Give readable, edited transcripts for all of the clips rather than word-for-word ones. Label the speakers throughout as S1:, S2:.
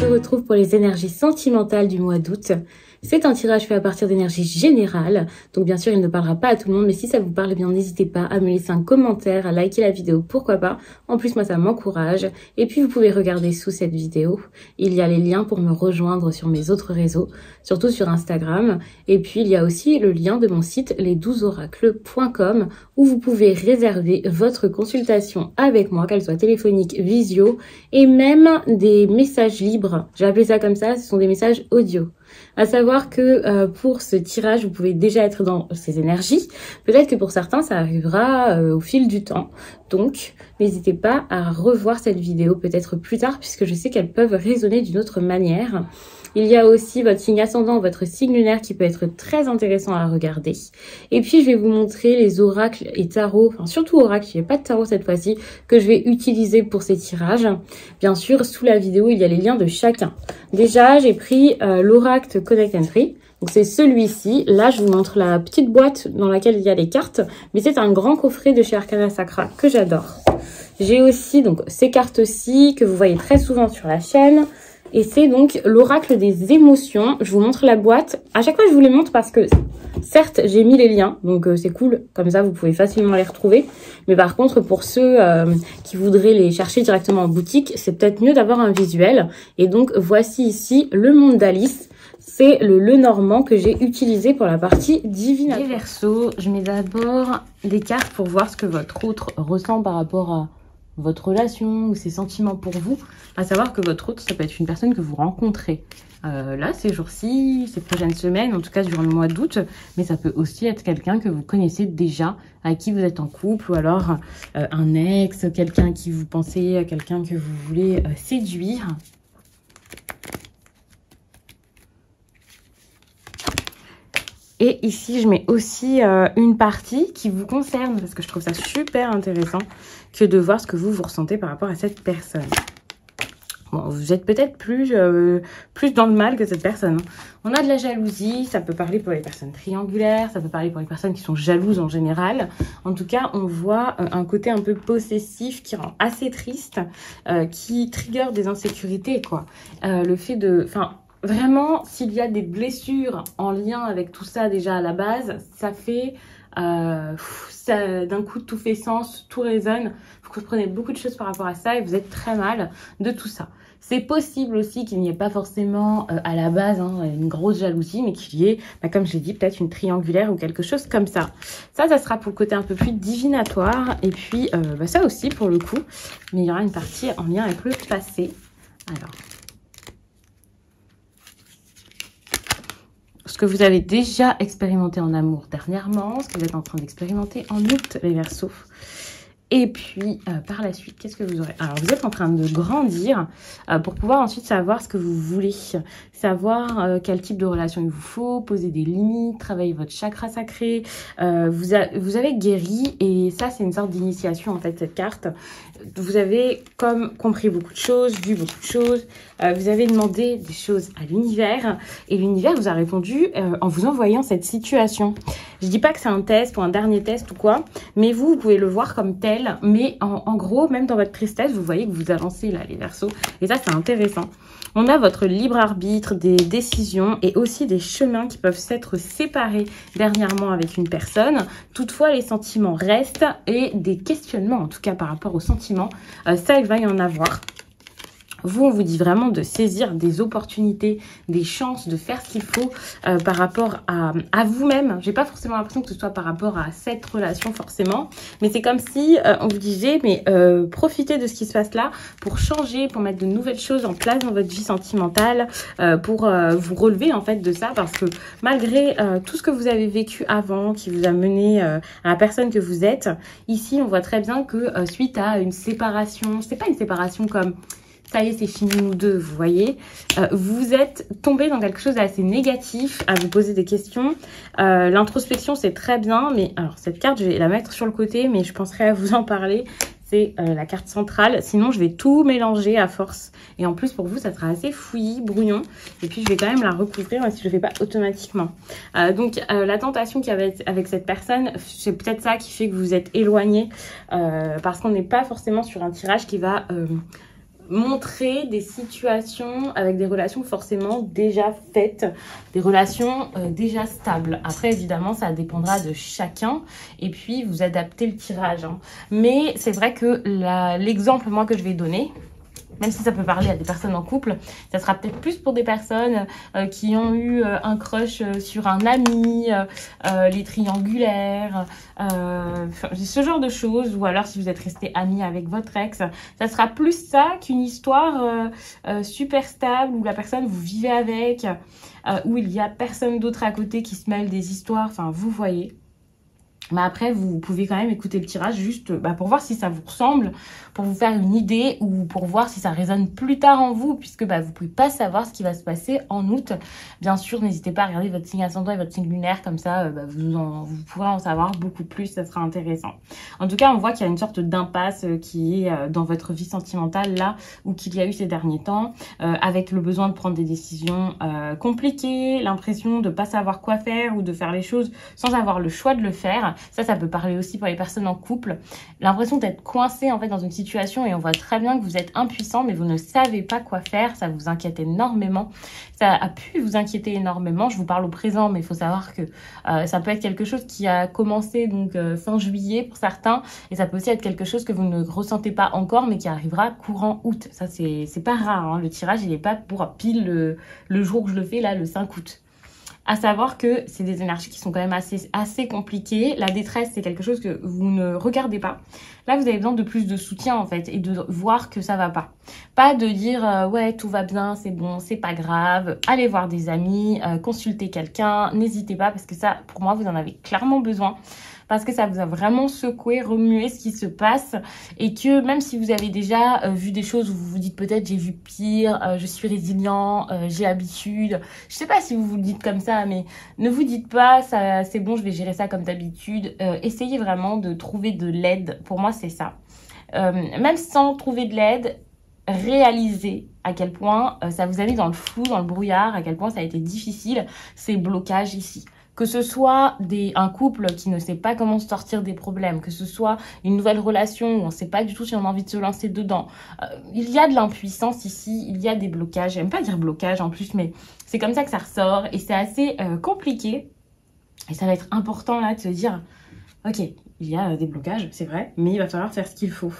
S1: se retrouve pour les énergies sentimentales du mois d'août. C'est un tirage fait à partir d'énergie générale, donc bien sûr il ne parlera pas à tout le monde, mais si ça vous parle, eh bien n'hésitez pas à me laisser un commentaire, à liker la vidéo, pourquoi pas. En plus moi ça m'encourage, et puis vous pouvez regarder sous cette vidéo, il y a les liens pour me rejoindre sur mes autres réseaux, surtout sur Instagram, et puis il y a aussi le lien de mon site les12oracles.com où vous pouvez réserver votre consultation avec moi, qu'elle soit téléphonique, visio, et même des messages libres. J'ai appelé ça comme ça, ce sont des messages audio. À savoir que pour ce tirage, vous pouvez déjà être dans ces énergies. Peut-être que pour certains, ça arrivera au fil du temps. Donc, n'hésitez pas à revoir cette vidéo peut-être plus tard, puisque je sais qu'elles peuvent résonner d'une autre manière. Il y a aussi votre signe ascendant, votre signe lunaire qui peut être très intéressant à regarder. Et puis, je vais vous montrer les oracles et tarots, enfin surtout oracles, il n'y a pas de tarot cette fois-ci, que je vais utiliser pour ces tirages. Bien sûr, sous la vidéo, il y a les liens de chacun. Déjà, j'ai pris l'oracle Connect and Free. Donc c'est celui-ci. Là, je vous montre la petite boîte dans laquelle il y a les cartes. Mais c'est un grand coffret de chez Arcana Sacra que j'adore. J'ai aussi donc ces cartes-ci que vous voyez très souvent sur la chaîne. Et c'est donc l'oracle des émotions. Je vous montre la boîte. À chaque fois, je vous les montre parce que, certes, j'ai mis les liens. Donc, c'est cool. Comme ça, vous pouvez facilement les retrouver. Mais par contre, pour ceux qui voudraient les chercher directement en boutique, c'est peut-être mieux d'avoir un visuel. Et donc, voici ici le monde d'Alice. C'est le normand que j'ai utilisé pour la partie divine. Les Verseaux, je mets d'abord des cartes pour voir ce que votre autre ressent par rapport à votre relation ou ses sentiments pour vous, à savoir que votre autre, ça peut être une personne que vous rencontrez là, ces jours-ci, ces prochaines semaines, en tout cas durant le mois d'août, mais ça peut aussi être quelqu'un que vous connaissez déjà, avec qui vous êtes en couple, ou alors un ex, quelqu'un qui vous pensez, quelqu'un que vous voulez séduire. Et ici, je mets aussi une partie qui vous concerne, parce que je trouve ça super intéressant que de voir ce que vous ressentez par rapport à cette personne. Bon, vous êtes peut-être plus dans le mal que cette personne. On a de la jalousie, ça peut parler pour les personnes triangulaires, ça peut parler pour les personnes qui sont jalouses en général. En tout cas, on voit un côté un peu possessif qui rend assez triste, qui trigger des insécurités, quoi. Le fait de... Enfin, vraiment, s'il y a des blessures en lien avec tout ça déjà à la base, ça fait... d'un coup, tout fait sens, tout résonne. Vous comprenez beaucoup de choses par rapport à ça et vous êtes très mal de tout ça. C'est possible aussi qu'il n'y ait pas forcément à la base une grosse jalousie, mais qu'il y ait, comme je l'ai dit, peut-être une triangulaire ou quelque chose comme ça. Ça sera pour le côté un peu plus divinatoire. Et puis, ça aussi pour le coup. Mais il y aura une partie en lien avec le passé. Alors... ce que vous avez déjà expérimenté en amour dernièrement, ce que vous êtes en train d'expérimenter en août, les Verseaux. Et puis, par la suite, qu'est-ce que vous aurez? Alors, vous êtes en train de grandir pour pouvoir ensuite savoir ce que vous voulez, savoir quel type de relation il vous faut, poser des limites, travailler votre chakra sacré. Vous avez guéri et ça, c'est une sorte d'initiation, en fait, cette carte. Vous avez compris beaucoup de choses, vu beaucoup de choses. Vous avez demandé des choses à l'univers et l'univers vous a répondu en vous envoyant cette situation. Je dis pas que c'est un test ou un dernier test ou quoi, mais vous pouvez le voir comme tel. Mais en gros, même dans votre tristesse, vous voyez que vous avancez là, les Verseaux. Et ça, c'est intéressant. On a votre libre arbitre, des décisions et aussi des chemins qui peuvent s'être séparés dernièrement avec une personne. Toutefois, les sentiments restent et des questionnements, en tout cas par rapport aux sentiments, ça, il va y en avoir. Vous, on vous dit vraiment de saisir des opportunités, des chances, de faire ce qu'il faut par rapport à vous-même. J'ai pas forcément l'impression que ce soit par rapport à cette relation forcément, mais c'est comme si on vous disait, mais profitez de ce qui se passe là pour changer, pour mettre de nouvelles choses en place dans votre vie sentimentale, pour vous relever en fait de ça, parce que malgré tout ce que vous avez vécu avant, qui vous a mené à la personne que vous êtes, ici on voit très bien que suite à une séparation, c'est pas une séparation comme... ça y est, c'est fini nous deux, vous voyez. Vous êtes tombé dans quelque chose d'assez négatif, à vous poser des questions. L'introspection, c'est très bien, mais alors cette carte, je vais la mettre sur le côté, mais je penserai à vous en parler. C'est la carte centrale, sinon je vais tout mélanger à force. Et en plus, pour vous, ça sera assez fouillis, brouillon. Et puis, je vais quand même la recouvrir, même si je ne le fais pas automatiquement. Donc, la tentation qu'il y avait avec cette personne, c'est peut-être ça qui fait que vous êtes éloigné. Parce qu'on n'est pas forcément sur un tirage qui va... montrer des situations avec des relations forcément déjà faites, des relations déjà stables. Après, évidemment, ça dépendra de chacun et puis vous adaptez le tirage. Hein. Mais c'est vrai que l'exemple, moi, que je vais donner, même si ça peut parler à des personnes en couple, ça sera peut-être plus pour des personnes qui ont eu un crush sur un ami, les triangulaires, ce genre de choses. Ou alors si vous êtes resté ami avec votre ex, ça sera plus ça qu'une histoire super stable où la personne vous vivez avec, où il y a personne d'autre à côté qui se mêle des histoires. Enfin, vous voyez. Mais après, vous pouvez quand même écouter le tirage juste pour voir si ça vous ressemble, pour vous faire une idée ou pour voir si ça résonne plus tard en vous, puisque vous ne pouvez pas savoir ce qui va se passer en août. Bien sûr, n'hésitez pas à regarder votre signe ascendant et votre signe lunaire, comme ça vous pourrez en savoir beaucoup plus, ça sera intéressant. En tout cas, on voit qu'il y a une sorte d'impasse qui est dans votre vie sentimentale là, ou qu'il y a eu ces derniers temps, avec le besoin de prendre des décisions compliquées, l'impression de ne pas savoir quoi faire ou de faire les choses sans avoir le choix de le faire. Ça peut parler aussi pour les personnes en couple. L'impression d'être coincé en fait dans une situation et on voit très bien que vous êtes impuissant mais vous ne savez pas quoi faire. Ça vous inquiète énormément. Ça a pu vous inquiéter énormément. Je vous parle au présent mais il faut savoir que ça peut être quelque chose qui a commencé donc fin juillet pour certains et ça peut aussi être quelque chose que vous ne ressentez pas encore mais qui arrivera courant août. Ça c'est pas rare. Hein. Le tirage il n'est pas pour pile le jour que je le fais là le 5 août. À savoir que c'est des énergies qui sont quand même assez compliquées. La détresse, c'est quelque chose que vous ne regardez pas. Là, vous avez besoin de plus de soutien, en fait, et de voir que ça va pas. Pas de dire, ouais, tout va bien, c'est bon, c'est pas grave. Allez voir des amis, consultez quelqu'un. N'hésitez pas, parce que ça, pour moi, vous en avez clairement besoin. Parce que ça vous a vraiment secoué, remué ce qui se passe et que même si vous avez déjà vu des choses où vous vous dites peut-être j'ai vu pire, je suis résilient, j'ai l'habitude. Je sais pas si vous vous le dites comme ça, mais ne vous dites pas ça, c'est bon, je vais gérer ça comme d'habitude. Essayez vraiment de trouver de l'aide. Pour moi, c'est ça. Même sans trouver de l'aide, réalisez à quel point ça vous a mis dans le flou, dans le brouillard, à quel point ça a été difficile, ces blocages ici. Que ce soit un couple qui ne sait pas comment sortir des problèmes, que ce soit une nouvelle relation où on ne sait pas du tout si on a envie de se lancer dedans. Il y a de l'impuissance ici, il y a des blocages. J'aime pas dire blocage en plus, mais c'est comme ça que ça ressort et c'est assez compliqué. Et ça va être important là de se dire, ok, il y a des blocages, c'est vrai, mais il va falloir faire ce qu'il faut.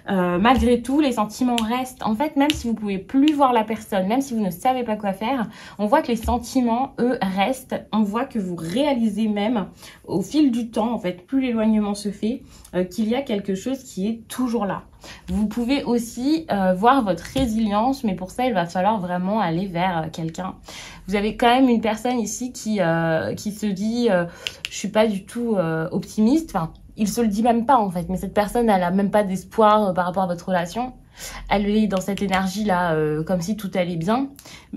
S1: Malgré tout, les sentiments restent. En fait, même si vous pouvez plus voir la personne, même si vous ne savez pas quoi faire, on voit que les sentiments, eux, restent. On voit que vous réalisez même, au fil du temps, en fait, plus l'éloignement se fait, qu'il y a quelque chose qui est toujours là. Vous pouvez aussi voir votre résilience, mais pour ça, il va falloir vraiment aller vers quelqu'un. Vous avez quand même une personne ici qui se dit je suis pas du tout optimiste. Enfin, il se le dit même pas en fait, mais cette personne, elle a même pas d'espoir par rapport à votre relation. Elle est dans cette énergie-là, comme si tout allait bien.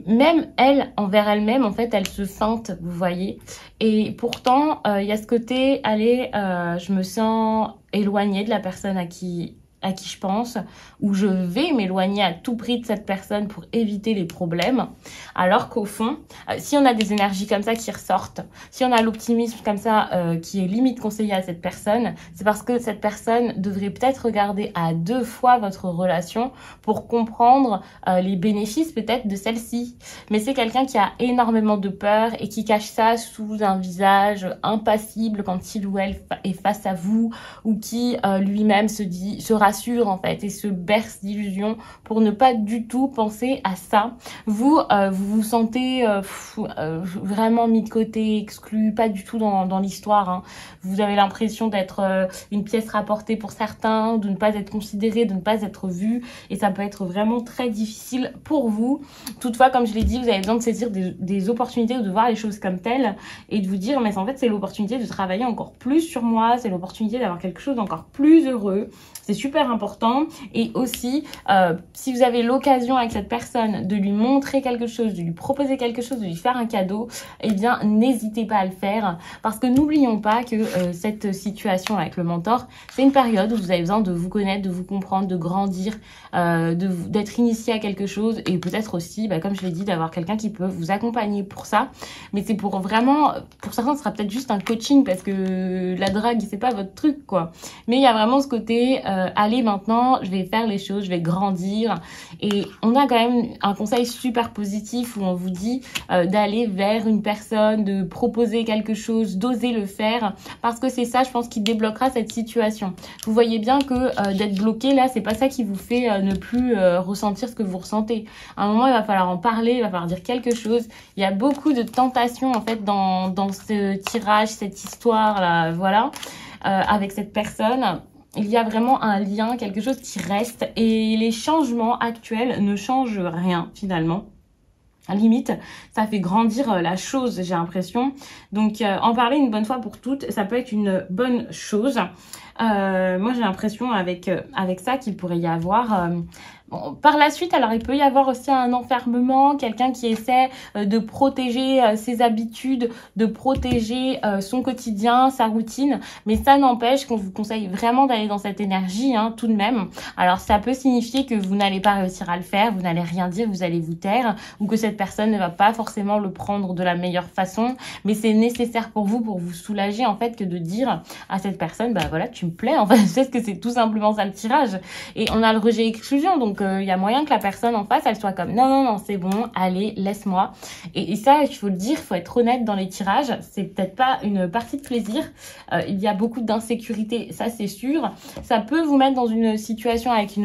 S1: Même elle, envers elle-même, en fait, elle se feinte, vous voyez. Et pourtant, il y a ce côté, allez, je me sens éloignée de la personne à qui je pense, où je vais m'éloigner à tout prix de cette personne pour éviter les problèmes. Alors qu'au fond, si on a des énergies comme ça qui ressortent, si on a l'optimisme comme ça qui est limite conseillé à cette personne, c'est parce que cette personne devrait peut-être regarder à 2 fois votre relation pour comprendre les bénéfices peut-être de celle-ci. Mais c'est quelqu'un qui a énormément de peur et qui cache ça sous un visage impassible quand il ou elle est face à vous ou qui lui-même se rassure en fait et se berce d'illusions pour ne pas du tout penser à ça. Vous vous sentez vraiment mis de côté, exclu, pas du tout dans l'histoire. Hein. Vous avez l'impression d'être une pièce rapportée pour certains, de ne pas être considéré, de ne pas être vu et ça peut être vraiment très difficile pour vous. Toutefois, comme je l'ai dit, vous avez besoin de saisir des opportunités ou de voir les choses comme telles et de vous dire mais en fait c'est l'opportunité de travailler encore plus sur moi, c'est l'opportunité d'avoir quelque chose d'encore plus heureux. C'est super important et aussi si vous avez l'occasion avec cette personne de lui montrer quelque chose, de lui proposer quelque chose, de lui faire un cadeau, eh bien n'hésitez pas à le faire parce que n'oublions pas que cette situation avec le mentor, c'est une période où vous avez besoin de vous connaître, de vous comprendre, de grandir, d'être initié à quelque chose et peut-être aussi, comme je l'ai dit, d'avoir quelqu'un qui peut vous accompagner pour ça. Mais c'est pour vraiment, pour certains, ce sera peut-être juste un coaching parce que la drague, c'est pas votre truc quoi. Mais il y a vraiment ce côté aller allez, maintenant, je vais faire les choses, je vais grandir. Et on a quand même un conseil super positif où on vous dit d'aller vers une personne, de proposer quelque chose, d'oser le faire, parce que c'est ça, je pense, qui débloquera cette situation. Vous voyez bien que d'être bloqué là, c'est pas ça qui vous fait ne plus ressentir ce que vous ressentez. À un moment, il va falloir en parler, il va falloir dire quelque chose. Il y a beaucoup de tentations en fait dans ce tirage, cette histoire là, voilà, avec cette personne. Il y a vraiment un lien, quelque chose qui reste, et les changements actuels ne changent rien finalement. Limite, ça fait grandir la chose, j'ai l'impression. Donc, en parler une bonne fois pour toutes, ça peut être une bonne chose. Moi, j'ai l'impression avec ça qu'il pourrait y avoir... Bon, par la suite, alors il peut y avoir aussi un enfermement, quelqu'un qui essaie de protéger ses habitudes, de protéger son quotidien, sa routine, mais ça n'empêche qu'on vous conseille vraiment d'aller dans cette énergie, hein, tout de même. Alors ça peut signifier que vous n'allez pas réussir à le faire, vous n'allez rien dire, vous allez vous taire, ou que cette personne ne va pas forcément le prendre de la meilleure façon, mais c'est nécessaire pour vous soulager en fait, que de dire à cette personne, bah voilà, tu me plais, en fait, c'est que c'est tout simplement ça le tirage. Et on a le rejet-exclusion, donc il y a moyen que la personne en face, elle soit comme non, c'est bon, allez, laisse-moi. Et ça, il faut le dire, il faut être honnête dans les tirages. C'est peut-être pas une partie de plaisir. Il y a beaucoup d'insécurité, ça c'est sûr. Ça peut vous mettre dans une situation avec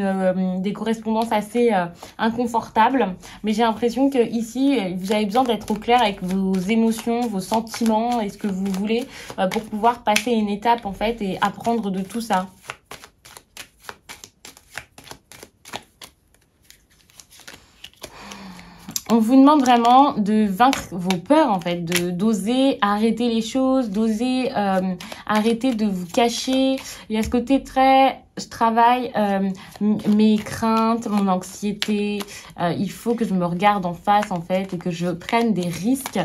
S1: des correspondances assez inconfortables. Mais j'ai l'impression que ici, vous avez besoin d'être au clair avec vos émotions, vos sentiments et ce que vous voulez pour pouvoir passer une étape en fait et apprendre de tout ça. On vous demande vraiment de vaincre vos peurs, en fait, d'oser arrêter les choses, d'oser arrêter de vous cacher. Il y a ce côté très... Je travaille mes craintes, mon anxiété. Il faut que je me regarde en face, en fait, et que je prenne des risques.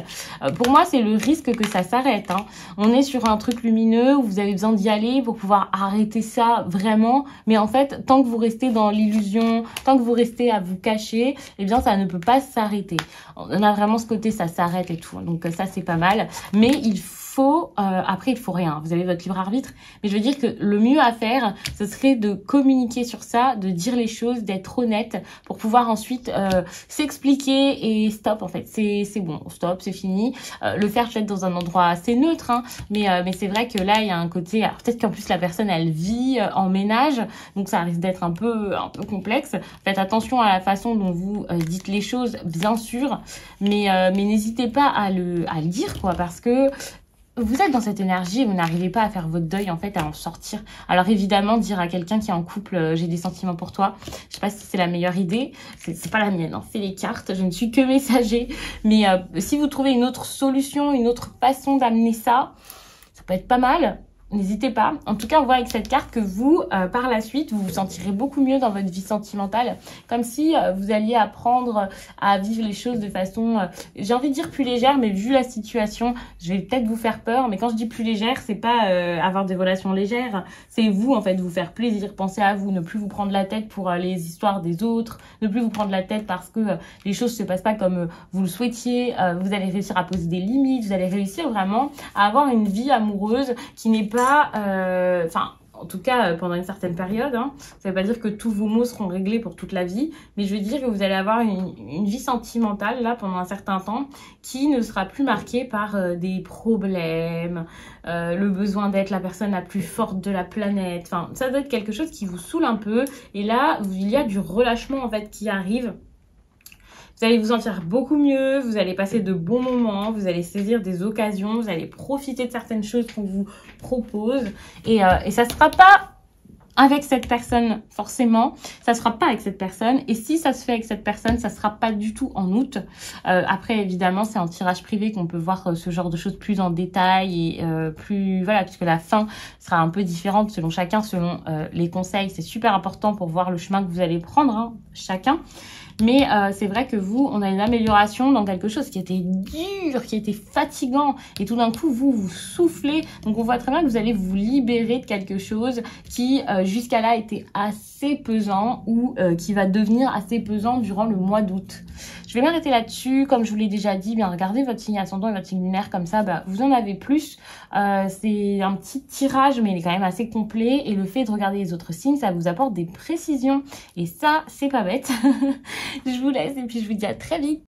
S1: Pour moi, c'est le risque que ça s'arrête. Hein. On est sur un truc lumineux où vous avez besoin d'y aller pour pouvoir arrêter ça vraiment. Mais en fait, tant que vous restez dans l'illusion, tant que vous restez à vous cacher, eh bien, ça ne peut pas s'arrêter. On a vraiment ce côté, ça s'arrête et tout. Donc ça, c'est pas mal. Mais il faut, après il faut rien, vous avez votre libre arbitre, mais je veux dire que le mieux à faire, ce serait de communiquer sur ça, de dire les choses, d'être honnête pour pouvoir ensuite s'expliquer et stop en fait, c'est bon, stop, c'est fini. Le faire peut-être dans un endroit assez neutre, hein, mais c'est vrai que là il y a un côté, alors peut-être qu'en plus la personne elle vit en ménage, donc ça risque d'être un peu complexe. Faites attention à la façon dont vous dites les choses, bien sûr, mais n'hésitez pas à le dire quoi, parce que vous êtes dans cette énergie et vous n'arrivez pas à faire votre deuil, en fait, à en sortir. Alors évidemment, dire à quelqu'un qui est en couple, j'ai des sentiments pour toi, je sais pas si c'est la meilleure idée, c'est pas la mienne, hein. C'est les cartes, je ne suis que messager. Mais si vous trouvez une autre solution, une autre façon d'amener ça, ça peut être pas mal. N'hésitez pas. En tout cas, on voit avec cette carte que vous, par la suite, vous vous sentirez beaucoup mieux dans votre vie sentimentale. Comme si vous alliez apprendre à vivre les choses de façon, j'ai envie de dire plus légère, mais vu la situation, je vais peut-être vous faire peur. Mais quand je dis plus légère, c'est pas avoir des relations légères. C'est vous, en fait, vous faire plaisir, penser à vous, ne plus vous prendre la tête pour les histoires des autres, ne plus vous prendre la tête parce que les choses se passent pas comme vous le souhaitiez. Vous allez réussir à poser des limites, vous allez réussir vraiment à avoir une vie amoureuse qui n'est pas en tout cas pendant une certaine période, hein. Ça veut pas dire que tous vos maux seront réglés pour toute la vie, mais je veux dire que vous allez avoir une vie sentimentale là pendant un certain temps qui ne sera plus marquée par des problèmes, le besoin d'être la personne la plus forte de la planète. Enfin, ça doit être quelque chose qui vous saoule un peu, et là il y a du relâchement en fait qui arrive. Vous allez vous sentir beaucoup mieux, vous allez passer de bons moments, vous allez saisir des occasions, vous allez profiter de certaines choses qu'on vous propose. Et ça ne sera pas avec cette personne forcément, ça sera pas avec cette personne. Et si ça se fait avec cette personne, ça sera pas du tout en août. Après, évidemment, c'est en tirage privé qu'on peut voir ce genre de choses plus en détail et plus, voilà, puisque la fin sera un peu différente selon chacun, selon les conseils. C'est super important pour voir le chemin que vous allez prendre, hein, chacun. Mais c'est vrai que vous, on a une amélioration dans quelque chose qui était dur, qui était fatigant. Et tout d'un coup, vous soufflez. Donc, on voit très bien que vous allez vous libérer de quelque chose qui jusqu'à là était assez pesant ou qui va devenir assez pesant durant le mois d'août. Je vais m'arrêter là-dessus. Comme je vous l'ai déjà dit, bien regardez votre signe ascendant et votre signe lunaire, comme ça vous en avez plus. C'est un petit tirage mais il est quand même assez complet et le fait de regarder les autres signes, ça vous apporte des précisions et ça c'est pas bête. Je vous laisse et puis je vous dis à très vite.